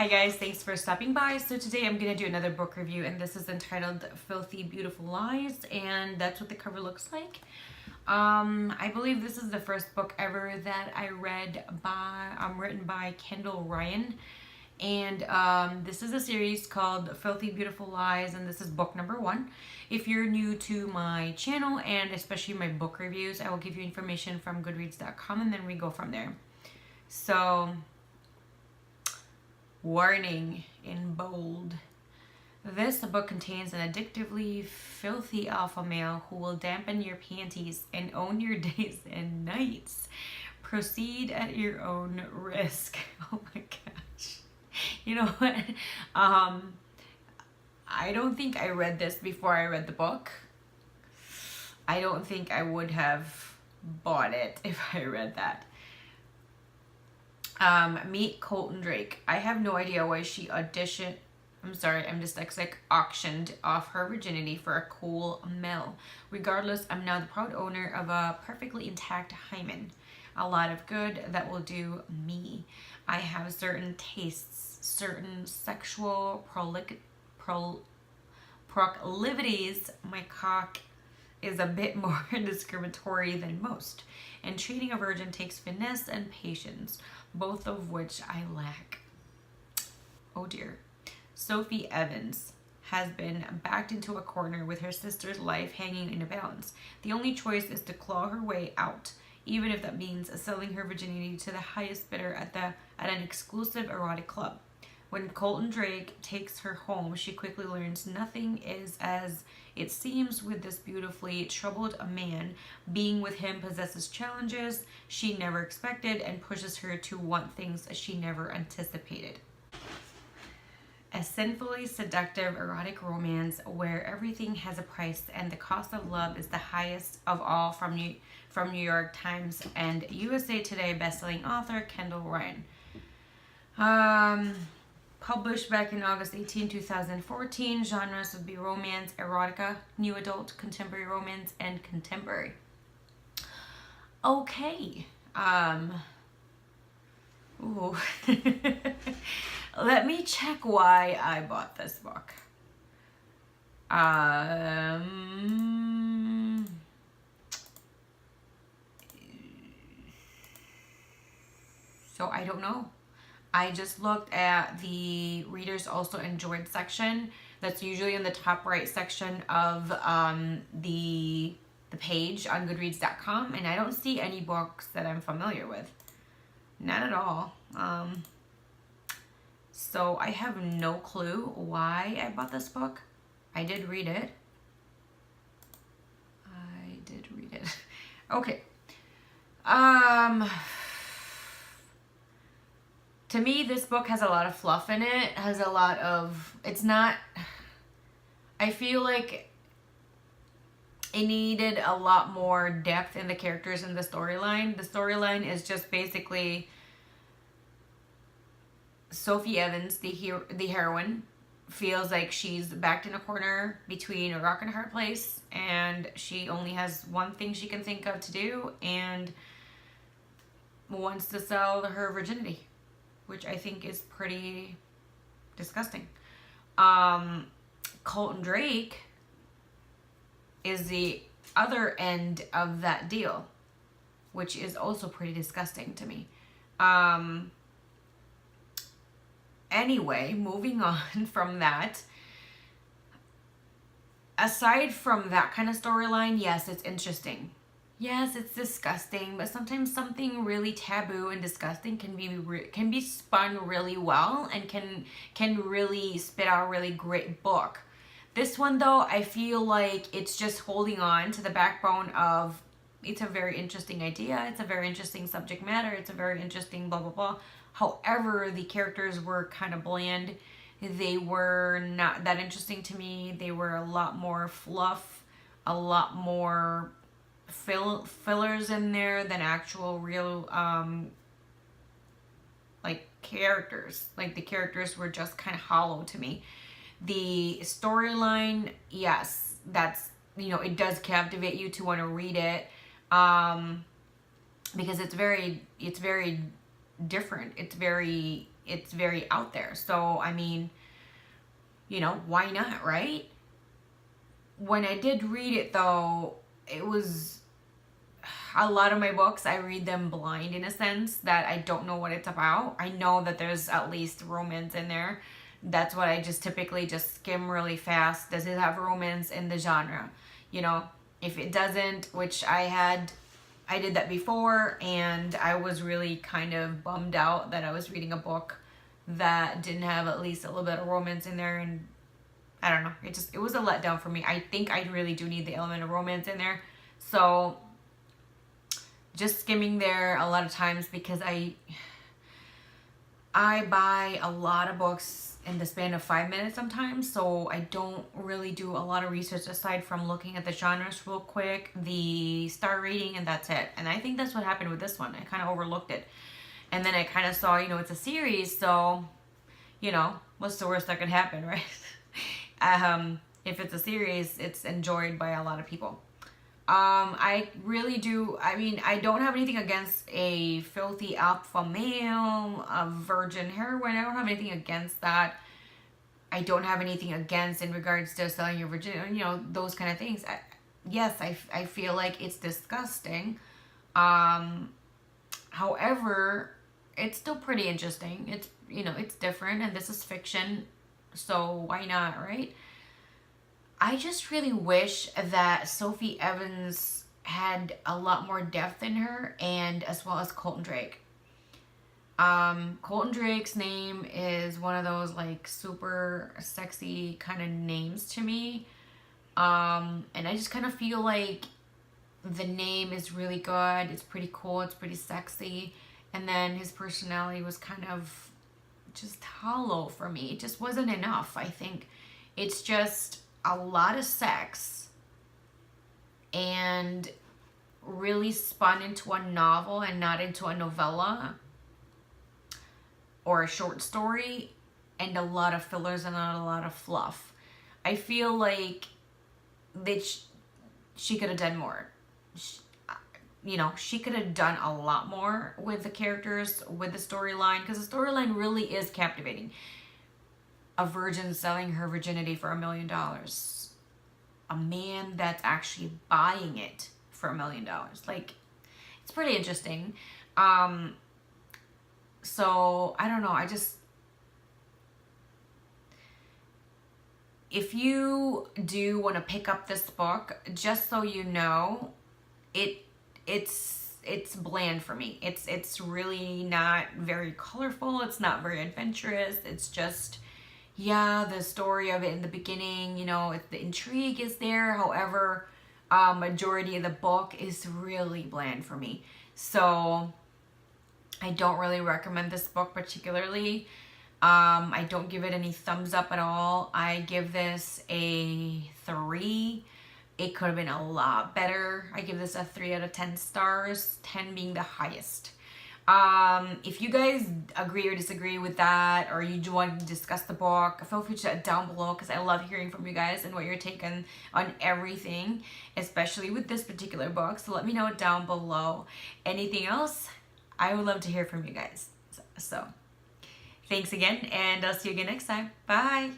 Hi guys, thanks for stopping by. So today I'm going to do another book review, and this is entitled Filthy Beautiful Lies, and that's what the cover looks like. I believe this is the first book ever that I read written by Kendall Ryan. And this is a series called Filthy Beautiful Lies, and this is book number 1. If you're new to my channel, and especially my book reviews, I will give you information from goodreads.com, and then we go from there. So, warning in bold. This book contains an addictively filthy alpha male who will dampen your panties and own your days and nights. Proceed at your own risk. Oh my gosh. You know what? I don't think I read this before I read the book. I don't think I would have bought it if I read that. Meet Colton Drake. I have no idea why she auctioned off her virginity for a cool male. Regardless, I'm now the proud owner of a perfectly intact hymen. A lot of good that will do me. I have certain tastes, certain sexual proclivities. My cock is a bit more discriminatory than most, and treating a virgin takes finesse and patience, both of which I lack. Oh dear. Sophie Evans has been backed into a corner with her sister's life hanging in a balance. The only choice is to claw her way out, even if that means selling her virginity to the highest bidder at an exclusive erotic club. When Colton Drake takes her home, she quickly learns nothing is as it seems with this beautifully troubled man. Being with him possesses challenges she never expected and pushes her to want things she never anticipated. A sinfully seductive erotic romance where everything has a price and the cost of love is the highest of all, from New York Times and USA Today bestselling author Kendall Ryan. Published back in August 18, 2014. Genres would be romance, erotica, new adult, contemporary romance, and contemporary. Okay. Ooh. Let me check why I bought this book. So I don't know. I just looked at the readers also enjoyed section. That's usually in the top right section of the page on goodreads.com, and I don't see any books that I'm familiar with. Not at all. So I have no clue why I bought this book. I did read it. Okay. To me, this book has a lot of fluff in it. Has a lot of, it's not, I feel like it needed a lot more depth in the characters and the storyline. The storyline is just basically Sophie Evans, the heroine, feels like she's backed in a corner between a rock and a hard place, and she only has one thing she can think of to do, and wants to sell her virginity, which I think is pretty disgusting. Colton Drake is the other end of that deal, which is also pretty disgusting to me. Anyway, moving on from that. Aside from that kind of storyline, yes, it's interesting. Yes, it's disgusting, but sometimes something really taboo and disgusting can be spun really well and can really spit out a really great book. This one, though, I feel like it's just holding on to the backbone of, it's a very interesting idea, it's a very interesting subject matter, it's a very interesting blah, blah, blah. However, the characters were kind of bland. They were not that interesting to me. They were a lot more fluff, a lot more fillers in there than actual real like characters. Like, the characters were just kind of hollow to me. The storyline, yes, that's, you know, it does captivate you to want to read it, because it's very different. It's very it's very out there. So, I mean, you know, why not, right? When I did read it, though, it was a lot of my books, I read them blind in a sense that I don't know what it's about. I know that there's at least romance in there. That's what I just typically just skim really fast. Does it have romance in the genre? You know, if it doesn't, which I did that before, and I was really kind of bummed out that I was reading a book that didn't have at least a little bit of romance in there, and I don't know, it was a letdown for me. I think I really do need the element of romance in there. So just skimming there a lot of times, because I buy a lot of books in the span of 5 minutes sometimes, so I don't really do a lot of research aside from looking at the genres real quick, the star rating, and that's it. And I think that's what happened with this one. I kind of overlooked it. And then I kind of saw, you know, it's a series, so, you know, what's the worst that could happen, right? If it's a series, it's enjoyed by a lot of people. I really do. I mean, I don't have anything against a filthy alpha male, a virgin heroine. I don't have anything against that. I don't have anything against in regards to selling your virginity, you know, those kind of things. Yes, I feel like it's disgusting. However, it's still pretty interesting. It's, you know, it's different, and this is fiction, so why not, right? I just really wish that Sophie Evans had a lot more depth in her, and as well as Colton Drake. Colton Drake's name is one of those like super sexy kind of names to me. And I just kind of feel like the name is really good. It's pretty cool. It's pretty sexy. And then his personality was kind of just hollow for me. It just wasn't enough. I think it's just a lot of sex and really spun into a novel and not into a novella or a short story, and a lot of fillers and not a lot of fluff. I feel like that she could have done more. She could have done a lot more with the characters, with the storyline, because the storyline really is captivating. A virgin selling her virginity for $1 million. A man that's actually buying it for $1 million. Like, it's pretty interesting. So, I don't know. If you do want to pick up this book, just so you know, it's bland for me. It's really not very colorful. It's not very adventurous. It's just, yeah, the story of it in the beginning, you know, the intrigue is there. However, majority of the book is really bland for me. So I don't really recommend this book particularly. I don't give it any thumbs up at all. I give this a 3. It could have been a lot better. I give this a 3 out of 10 stars, 10 being the highest. If you guys agree or disagree with that, or you do want to discuss the book, feel free to chat down below, because I love hearing from you guys and what you're taking on everything, especially with this particular book. So let me know down below. Anything else, I would love to hear from you guys. So thanks again, and I'll see you again next time. Bye.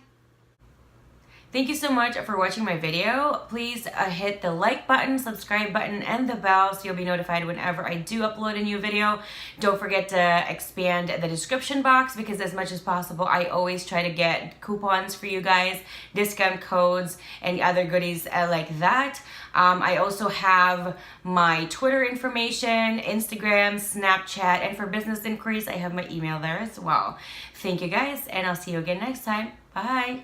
Thank you so much for watching my video. Please hit the like button, subscribe button, and the bell so you'll be notified whenever I do upload a new video. Don't forget to expand the description box, because as much as possible, I always try to get coupons for you guys, discount codes, and other goodies like that. I also have my Twitter information, Instagram, Snapchat, and for business inquiries, I have my email there as well. Thank you guys, and I'll see you again next time. Bye.